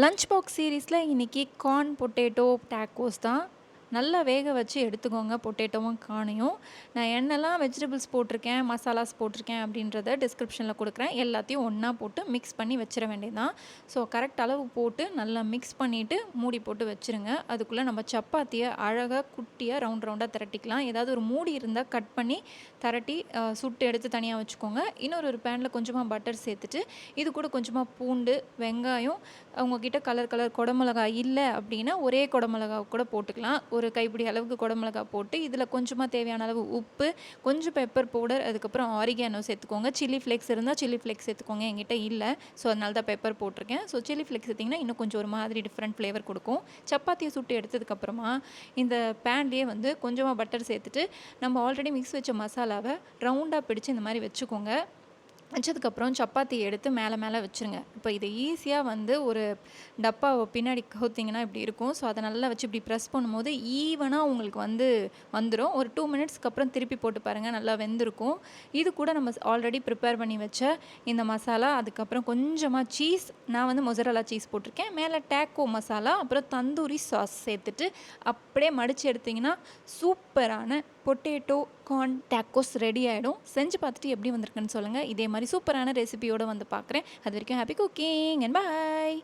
Lunch box சீரீஸில் இன்றைக்கி corn potato tacos தான். நல்லா வேக வச்சு எடுத்துக்கோங்க பொட்டேட்டோவும் கார்னையும். நான் என்னெல்லாம் வெஜிடபிள்ஸ் போட்டிருக்கேன், மசாலாஸ் போட்டிருக்கேன் அப்படின்றத டிஸ்கிரிப்ஷனில் கொடுக்குறேன். எல்லாத்தையும் ஒன்றா போட்டு மிக்ஸ் பண்ணி வச்சிட வேண்டியதுதான். ஸோ கரெக்ட் அளவு போட்டு நல்லா மிக்ஸ் பண்ணிவிட்டு மூடி போட்டு வச்சுருங்க. அதுக்குள்ளே நம்ம சப்பாத்தியை அழகாக குட்டியாக ரவுண்டாக திரட்டிக்கலாம். ஏதாவது ஒரு மூடி இருந்தால் கட் பண்ணி திரட்டி சுட்டு எடுத்து தனியாக வச்சுக்கோங்க. இன்னொரு பேனில் கொஞ்சமாக பட்டர் சேர்த்துட்டு இது கூட கொஞ்சமாக பூண்டு, வெங்காயம், அவங்கக்கிட்ட கலர் குடமிளகாய் இல்லை அப்படின்னா ஒரே குடமிளகா கூட போட்டுக்கலாம். ஒரு கைப்பிடி அளவுக்கு குடமிளகா போட்டு இதில் கொஞ்சமாக தேவையான அளவு உப்பு, கொஞ்சம் பெப்பர் பவுடர், அதுக்கப்புறம் ஆரிகானோ சேர்த்துக்கோங்க. சில்லி ஃப்ளேக்ஸ் இருந்தால் சில்லி ஃப்ளேக்ஸ் சேர்த்துக்கோங்க. என்கிட்ட இல்லை, ஸோ அதனால தான் பெப்பர் போட்டிருக்கேன். ஸோ சில்லி ஃப்ளேக்ஸ் சேர்த்திங்கன்னா இன்னும் கொஞ்சம் ஒரு மாதிரி டிஃப்ரெண்ட் ஃப்ளேவர் கொடுக்கும். சப்பாத்தியை சுட்டு எடுத்ததுக்கப்புறமா இந்த பேன்லேயே கொஞ்சமாக பட்டர் சேர்த்துட்டு நம்ம ஆல்ரெடி மிக்ஸ் வச்ச மசாலாவை ரவுண்டாக பிடிச்சி இந்த மாதிரி வச்சுக்கோங்க. வச்சதுக்கப்புறம் சப்பாத்தியை எடுத்து மேலே வச்சுருங்க. இப்போ இதை ஈஸியாக ஒரு டப்பாவை பின்னாடி கவுத்திங்கன்னா இப்படி இருக்கும். ஸோ அதை நல்லா வச்சு இப்படி ப்ரெஸ் பண்ணும்போது ஈவனாக உங்களுக்கு வந்துடும். ஒரு 2 மினிட்ஸ்க்கு அப்புறம் திருப்பி போட்டு பாருங்கள், நல்லா வெந்திருக்கும். இது கூட நம்ம ஆல்ரெடி ப்ரிப்பேர் பண்ணி வச்ச இந்த மசாலா, அதுக்கப்புறம் கொஞ்சமாக சீஸ், நான் மொசரல்லா சீஸ் போட்டிருக்கேன். மேலே டேக்கோ மசாலா, அப்புறம் தந்தூரி சாஸ் சேர்த்துட்டு அப்படியே மடித்து எடுத்திங்கன்னா சூப்பரான பொட்டேட்டோ கார்ன் டேக்கோஸ் ரெடி ஆகிடும். செஞ்சு பார்த்துட்டு எப்படி வந்திருக்குன்னு சொல்லுங்கள். இதே மாதிரி சூப்பரான ரெசிபியோடு பார்க்குறேன். அது வரைக்கும் ஹாப்பி குக்கிங் அண்ட் பாய்.